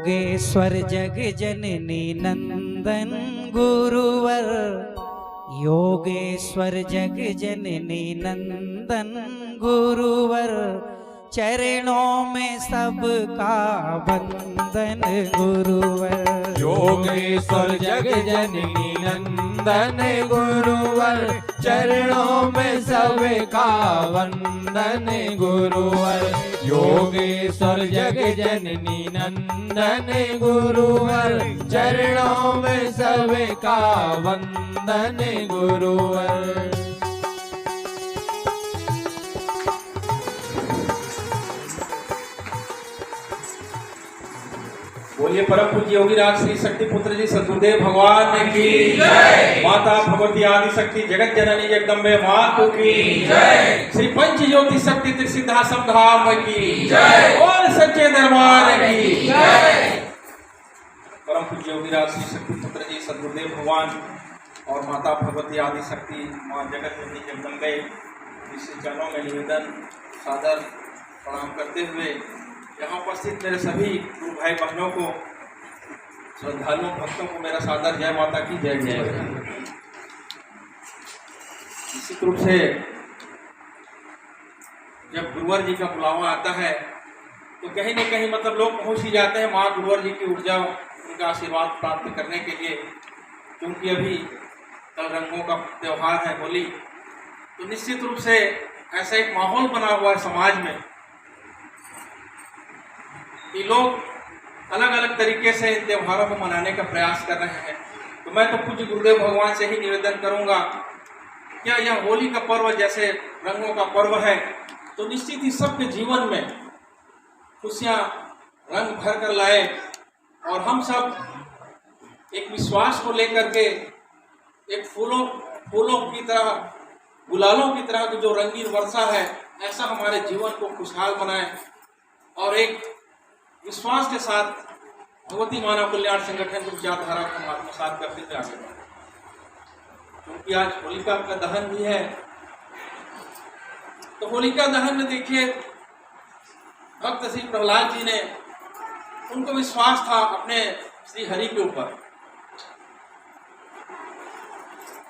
योगेश्वर जग जननी नंदन गुरुवर, योगेश्वर जग जननी नंदन गुरुवर, चरणों में सबका वंदन गुरुवर। योगेश्वर जग जननी नंदन गुरुवर, चरणों में सबका वंदन गुरुवर। योगेश्वर जग जननी नंदन गुरुवर, चरणों में सबका वंदन गुरुवर। बोलिए परम पूज्य योगी राज श्री शक्ति पुत्र जी सद्गुरुदेव भगवान की जय। माता भगवती आदि शक्ति जगत जननी जगदम्बे मातु की जय। श्री पंच ज्योति शक्ति त्रिसिद्धाश्रम धाम की जय और सच्चे दरबार की जय। परम पूज्य योगी राज श्री शक्ति पुत्र जी सद्गुरुदेव भगवान और माता भगवती आदि शक्ति माँ जगत जननी जगदम्बे इसके चरणों में निवेदन सादर प्रणाम करते हुए यहाँ उपस्थित मेरे सभी गुरु भाई बहनों को, श्रद्धालुओं भक्तों को मेरा सादर जय माता की जय जय। निश्चित रूप से जब गुरुवर जी का बुलावा आता है तो कहीं न कहीं मतलब लोग पहुंच ही जाते हैं माँ गुरुवर जी की ऊर्जा, उनका आशीर्वाद प्राप्त करने के लिए। क्योंकि अभी कल रंगों का त्यौहार है होली, तो निश्चित रूप से ऐसा एक माहौल बना हुआ है समाज में कि लोग अलग अलग तरीके से इन त्योहारों को मनाने का प्रयास कर रहे हैं। तो मैं तो पूज्य गुरुदेव भगवान से ही निवेदन करूंगा, क्या यह होली का पर्व जैसे रंगों का पर्व है तो निश्चित ही सबके जीवन में खुशियां रंग भर कर लाए और हम सब एक विश्वास को लेकर के एक फूलों की तरह, गुलालों की तरह की जो रंगीन वर्षा है, ऐसा हमारे जीवन को खुशहाल बनाए और एक विश्वास के साथ भगवती मानव कल्याण संगठन की विचारधारा को आत्मसात करते हुए आगे बढ़े। क्योंकि आज होलिका का दहन भी है, तो होलिका दहन में देखिए भक्त श्री प्रहलाद जी ने, उनको विश्वास था अपने श्री हरि के ऊपर,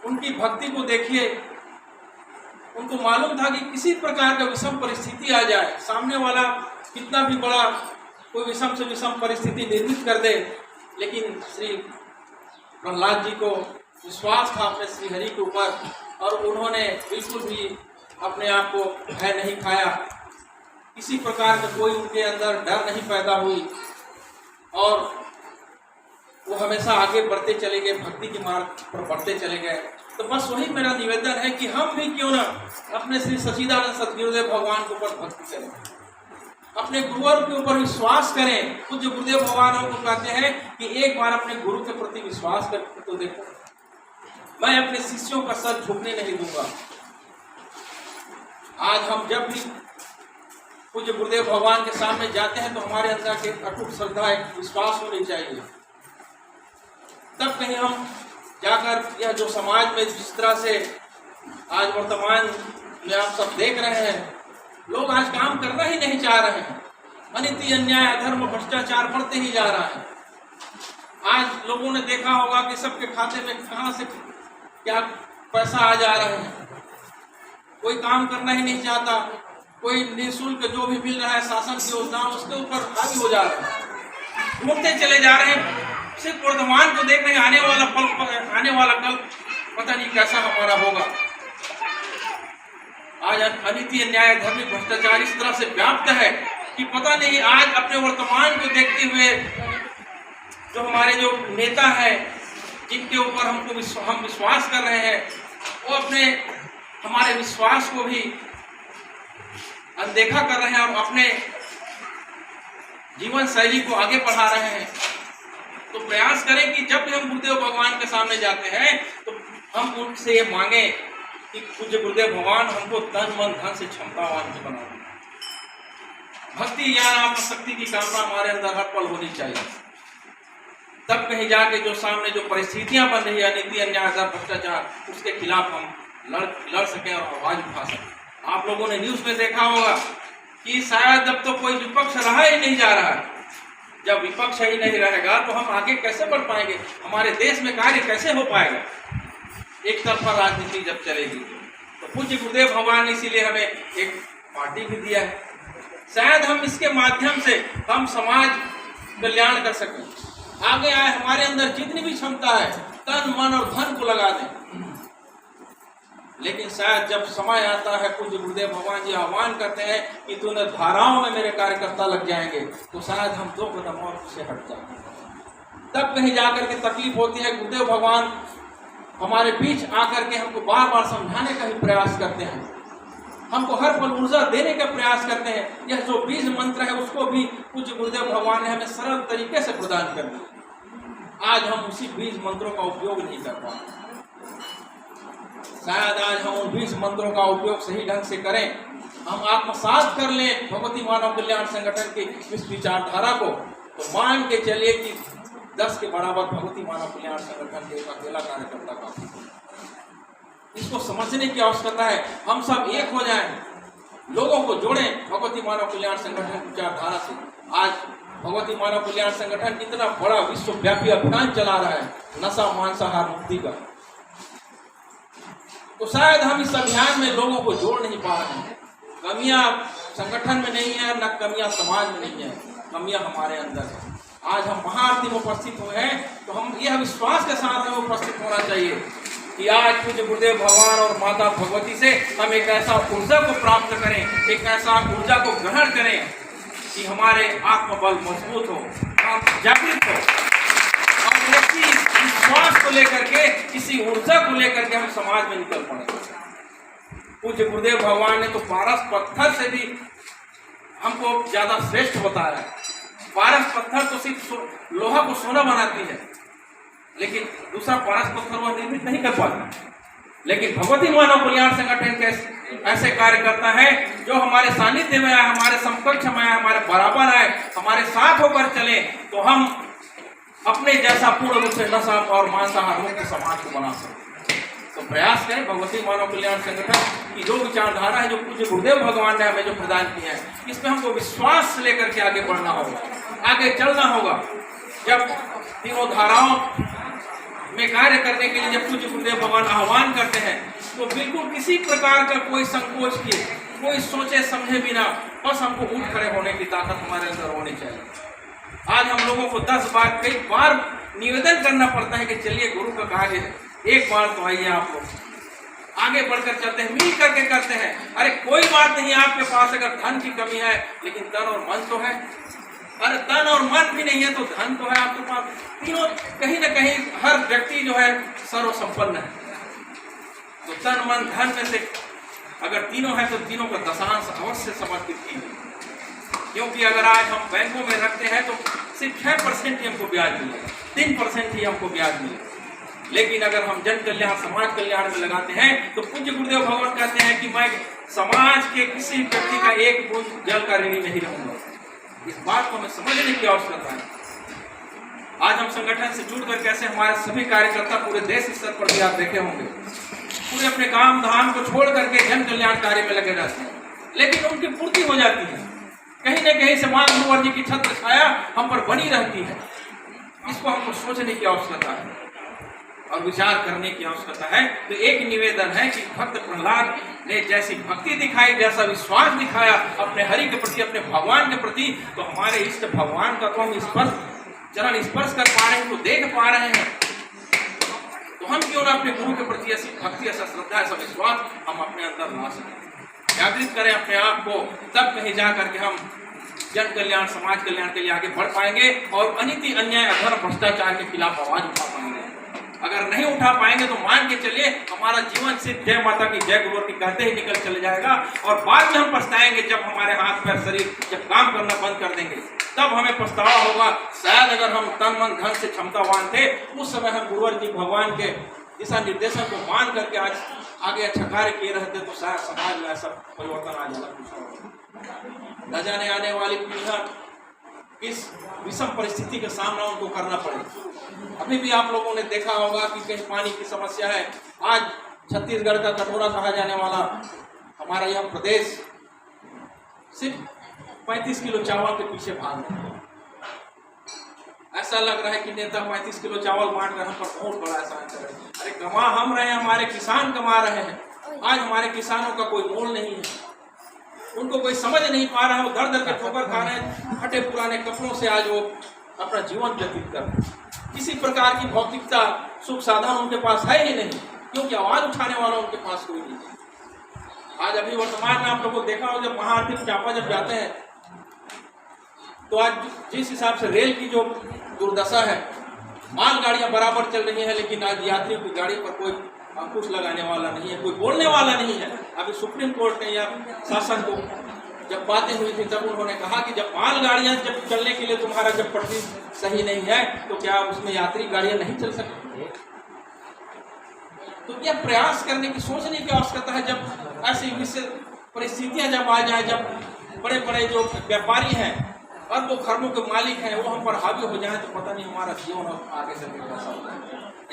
उनकी भक्ति को देखिए, उनको मालूम था कि किसी प्रकार का विषम परिस्थिति आ जाए, सामने वाला कितना भी बड़ा कोई विषम से विषम परिस्थिति निर्मित कर दे, लेकिन श्री प्रहलाद जी को विश्वास था अपने श्री हरि के ऊपर और उन्होंने बिल्कुल भी अपने आप को भय नहीं खाया, किसी प्रकार का कोई उनके अंदर डर नहीं पैदा हुई और वो हमेशा आगे बढ़ते चले गए, भक्ति के मार्ग पर बढ़ते चले गए। तो बस वही मेरा निवेदन है कि हम भी क्यों ना अपने श्री सच्चिदानंद सद्गुरुदेव भगवान के ऊपर भक्ति करें, अपने गुरुवर के ऊपर विश्वास करें। पूज्य गुरुदेव भगवान हमको कहते हैं कि एक बार अपने गुरु के प्रति विश्वास करके तो देखो, मैं अपने शिष्यों का सर झुकने नहीं दूंगा। आज हम जब भी पूज्य गुरुदेव भगवान के सामने जाते हैं तो हमारे अंदर के अटूट श्रद्धा, एक विश्वास होनी चाहिए, तब कहीं हम जाकर यह जो समाज में जिस तरह से आज वर्तमान में आप सब देख रहे हैं, लोग आज काम करना ही नहीं चाह रहे हैं, अनिति अन्याय अधर्म भ्रष्टाचार बढ़ते ही जा रहा है। आज लोगों ने देखा होगा कि सबके खाते में कहां से क्या पैसा आ जा रहे हैं, कोई काम करना ही नहीं चाहता, कोई निःशुल्क जो भी मिल रहा है शासन की योजना उसके ऊपर हावी हो जा रहे हैं, घूमते चले जा रहे हैं। सिर्फ वर्तमान को देख रहे हैं, आने वाला कल पता नहीं कैसा हमारा होगा। आज अनिति अन्याय धर्मी भ्रष्टाचार इस तरह से व्याप्त है कि पता नहीं, आज अपने वर्तमान को देखते हुए जो हमारे जो नेता है जिनके ऊपर हम विश्वास कर रहे हैं, वो अपने हमारे विश्वास को भी अनदेखा कर रहे हैं और अपने जीवन शैली को आगे बढ़ा रहे हैं। तो प्रयास करें कि जब भी हम गुरुदेव भगवान के सामने जाते हैं तो हम उनसे ये मांगे कि पूज्य गुरुदेव भगवान हमको तन मन धन से क्षमतावान से बना दें। भक्ति ज्ञान आत्मशक्ति की कामना हमारे अंदर हर पल होनी चाहिए, तब कहीं जाके जो सामने जो परिस्थितियां बन रही है नीति अन्याय भ्रष्टाचार, उसके खिलाफ हम लड़ सकें और आवाज उठा सकें। आप लोगों ने न्यूज में देखा होगा कि शायद अब तो कोई विपक्ष रहा ही नहीं जा रहा है। जब विपक्ष ही नहीं रहेगा तो हम आगे कैसे बढ़ पाएंगे, हमारे देश में कार्य कैसे हो पाएगा। एक तरफा राजनीति जब चलेगी तो पूज्य गुरुदेव भगवान ने इसीलिए हमें एक पार्टी भी दिया है, शायद हम इसके माध्यम से हम समाज कल्याण कर सकें, आगे आए, हमारे अंदर जितनी भी क्षमता है तन मन और धन को लगा दें। लेकिन शायद जब समय आता है, पूज्य गुरुदेव भगवान जी आह्वान करते हैं कि तूने धाराओं में मेरे कार्यकर्ता लग जाएंगे, तो शायद हम 2 कदम और से हट जाएंगे। तब कहीं जाकर के तकलीफ होती है। गुरुदेव भगवान हमारे बीच आकर के हमको बार बार समझाने का ही प्रयास करते हैं, हमको हर पल ऊर्जा देने का प्रयास करते हैं। यह जो बीज मंत्र है उसको भी पूज्य गुरुदेव भगवान ने हमें सरल तरीके से प्रदान कर दिया। आज हम उसी बीज मंत्रों का उपयोग नहीं कर पाते। शायद आज हम उन बीज मंत्रों का उपयोग सही ढंग से करें, हम आत्मसात कर लें भगवती मानव कल्याण संगठन की इस विचारधारा को, तो मान के चलिए कि 10 के बराबर भगवती मानव कल्याण संगठन के अकेला कार्यकर्ता का। इसको समझने की आवश्यकता है। हम सब एक हो जाएं, लोगों को जोड़ें भगवती मानव कल्याण संगठन की विचारधारा से। आज भगवती मानव कल्याण संगठन इतना बड़ा विश्वव्यापी अभियान चला रहा है नशा मांसाहार मुक्ति का, तो शायद हम इस अभियान में लोगों को जोड़ नहीं पा रहे हैं। कमियां संगठन में नहीं है, न कमियां समाज में नहीं है, कमियां हमारे अंदर है। आज हम महाआरती में उपस्थित हुए हैं तो हम यह विश्वास के साथ हमें उपस्थित होना चाहिए कि आज पूज्य गुरुदेव भगवान और माता भगवती से हम एक ऐसा ऊर्जा को प्राप्त करें, एक ऐसा ऊर्जा को ग्रहण करें कि हमारे आत्मबल मजबूत हो, हम जागृत हो, और इसी विश्वास को लेकर के, इसी ऊर्जा को लेकर के हम समाज में निकल पड़े। पूज्य गुरुदेव भगवान ने तो पारस पत्थर से भी हमको ज्यादा श्रेष्ठ बताया है। पारस पत्थर तो सिर्फ लोहा को सोना बनाती है, लेकिन दूसरा पारस पत्थर वह निर्मित नहीं कर पाता। लेकिन भगवती मानव कल्याण संगठन के ऐसे कार्यकर्ता हैं जो हमारे सानिध्य में आए, हमारे समकक्ष में आए, हमारे बराबर आए, हमारे साथ होकर चले, तो हम अपने जैसा पूर्ण रूप से नशा और मांसाहार मुक्त समाज को बना सकते। तो प्रयास करें भगवती मानव कल्याण संगठन की जो विचारधारा है, जो पूज्य गुरुदेव भगवान ने हमें जो प्रदान किया है, इसमें हमको विश्वास लेकर के आगे बढ़ना होगा, आगे चलना होगा। जब तीनों धाराओं में कार्य करने के लिए जब पूज्य गुरुदेव भगवान आह्वान करते हैं, तो बिल्कुल किसी प्रकार का कोई संकोच किए, कोई सोचे समझे बिना, बस हमको उठ खड़े होने की ताकत हमारे अंदर होनी चाहिए। आज हम लोगों को 10 बार, कई बार निवेदन करना पड़ता है कि चलिए गुरु का कार्य है, एक बार तो आइए आप लोग, आगे बढ़कर चलते हैं, मिल करके करते हैं। अरे कोई बात नहीं, आपके पास अगर धन की कमी है लेकिन तन और मन तो है, अरे तन और मन भी नहीं है तो धन तो है आपके पास। तीनों कहीं ना कहीं हर व्यक्ति जो है सर्व संपन्न है। तो तन मन धन में से अगर तीनों है तो तीनों का दशांश अवश्य समर्पित कीजिए, क्योंकि अगर आज हम बैंकों में रखते हैं तो सिर्फ 6% ही हमको ब्याज मिलेगा, 3% ही हमको ब्याज मिलेगा। लेकिन अगर हम जन कल्याण समाज कल्याण में लगाते हैं तो पूज्य गुरुदेव भगवान कहते हैं कि मैं समाज के किसी व्यक्ति का एक बूंद जल का ऋणी नहीं रहूंगा। इस बात को हमें समझने की आवश्यकता है। आज हम संगठन से जुड़कर कैसे हमारे सभी कार्यकर्ता पूरे देश स्तर पर भी आप देखे होंगे, पूरे अपने काम धाम को छोड़ करके जन कल्याण कार्य में लगे रहते हैं, लेकिन उनकी पूर्ति हो जाती है। कहीं न कहीं से मां गुरुवर जी की छत्र छाया हम पर बनी रहती है। इसको हमको सोचने की आवश्यकता है और विचार करने की आवश्यकता है। तो एक निवेदन है कि भक्त प्रहलाद ने जैसी भक्ति दिखाई, जैसा विश्वास दिखाया अपने हरि के प्रति, अपने भगवान के प्रति, तो हमारे इष्ट भगवान का तो हम चरण स्पर्श कर पा रहे हैं, तो देख पा रहे हैं। तो हम क्यों ना अपने गुरु के प्रति ऐसी भक्ति, ऐसा श्रद्धा, ऐसा विश्वास हम अपने अंदर ला सकें, जागृत करें अपने आप को। तब कहीं जा करके हम जन कल्याण समाज कल्याण के लिए आगे बढ़ पाएंगे और अनिति अन्याय अधर्म भ्रष्टाचार के खिलाफ आवाज उठा पाएंगे। अगर नहीं उठा पाएंगे तो मान के चलिए हमारा जीवन सिर्फ जय माता की जय गुरु की कहते ही निकल चले जाएगा, और बाद में हम पछताएंगे जब हमारे हाथ पैर शरीर जब काम करना बंद कर देंगे, तब हमें पछतावा होगा। शायद अगर हम तन मन धन से क्षमतावान थे, उस समय हम गुरुवर जी भगवान के दिशा निर्देशन को मान करके आज आगे अच्छा कार्य किए रहते, तो शायद समाज में ऐसा परिवर्तन आ जाना। न जाने आने वाली पीढ़ियां इस विषम परिस्थिति का सामना उनको करना पड़े। अभी भी आप लोगों ने देखा होगा कि कहीं पानी की समस्या है। आज छत्तीसगढ़ का कटोरा कहा जाने वाला हमारा यह प्रदेश सिर्फ 35 किलो चावल के पीछे भाग रहा है। ऐसा लग रहा है कि नेता 35 किलो चावल बांट कर हम पर बहुत बड़ा एहसान कर रहे हैं। अरे कमा हम रहे हैं, हमारे किसान कमा रहे हैं। आज हमारे किसानों का कोई मोल नहीं है, उनको कोई समझ नहीं पा रहा है। वो दर दर के ठोकर खा रहे हैं, फटे पुराने कपड़ों से आज वो अपना जीवन व्यतीत कर रहे हैं। किसी प्रकार की भौतिकता सुख साधन उनके पास है ही नहीं, क्योंकि आवाज उठाने वाला उनके पास कोई नहीं है। आज अभी वर्तमान में आप लोगों को देखा हो, जब महाआरती चापा जब जाते हैं तो आज जिस हिसाब से रेल की जो दुर्दशा है, मालगाड़ियां बराबर चल रही हैं, लेकिन आज यात्रियों की गाड़ी पर कोई अंकुश लगाने वाला नहीं है, कोई बोलने वाला नहीं है। अभी सुप्रीम कोर्ट ने या शासन को जब बातें हुई थी तब उन्होंने कहा कि जब मालगाड़ियां जब चलने के लिए तुम्हारा जब पटरी सही नहीं है तो क्या उसमें यात्री गाड़ियां नहीं चल सकती? तो क्या प्रयास करने की, सोचने की आवश्यकता है। जब ऐसी परिस्थितियां जब आ जाए, जब बड़े बड़े जो व्यापारी हैं, अरबों खरबों के मालिक हैं, वो हम पर हावी हो जाए तो पता नहीं हमारा जीवन आगे से कैसा होगा।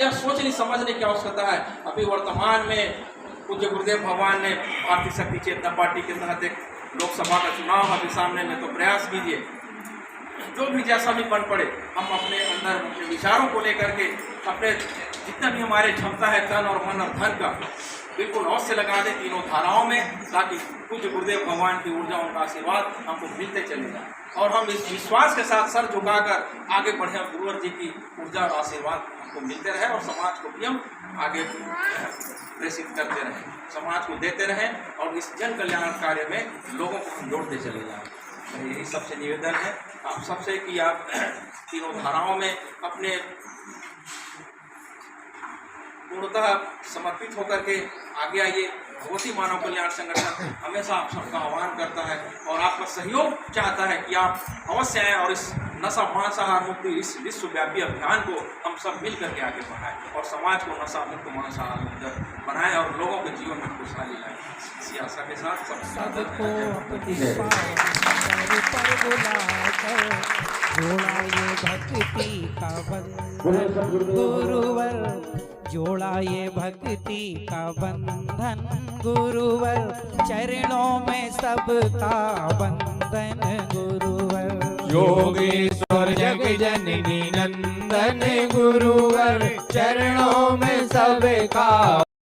यह सोचने समझने की आवश्यकता है। अभी वर्तमान में पूज्य गुरुदेव भगवान ने भारतीय शक्ति चेतना पार्टी के तहत एक लोकसभा का चुनाव अभी सामने में, तो प्रयास कीजिए जो भी जैसा भी बन पड़े, हम अपने अंदर अपने विचारों को लेकर के अपने जितना भी हमारे क्षमता है तन और मन और धन का बिल्कुल अवश्य लगा दें तीनों धाराओं में, ताकि पूज्य गुरुदेव भगवान की ऊर्जा, उनका आशीर्वाद हमको मिलते चले जाए और हम इस विश्वास के साथ सर झुकाकर आगे बढ़े। गुरुवर जी की ऊर्जा और आशीर्वाद हमको मिलते रहे और समाज को भी हम आगे प्रेषित करते रहें, समाज को देते रहें और इस जन कल्याण कार्य में लोगों को हम जोड़ते चले जाएं। यही सबसे निवेदन है आप सबसे कि आप तीनों धाराओं में अपने पूर्णतः समर्पित होकर के आगे आइए। भगवती मानव कल्याण संगठन हमेशा आप सबका आह्वान करता है और आपका सहयोग चाहता है कि आप अवश्य आएँ और इस नशा मांसाहार मुक्ति इस विश्वव्यापी अभियान को हम सब मिल करके आगे बढ़ाएं और समाज को नशा मुक्त मांसाहार मुक्त बनाएं और लोगों के जीवन में खुशहाली लाएं। इसी आशा के साथ सबको अपनी पर बुलाकर जोड़ा ये भक्ति का बंधन गुरुवर, जोड़ा ये भक्ति का बंधन गुरुवर, चरणों में सबका बंधन गुरुवर। योगेश्वर जग जननी नंदन गुरुवर, चरणों में सबका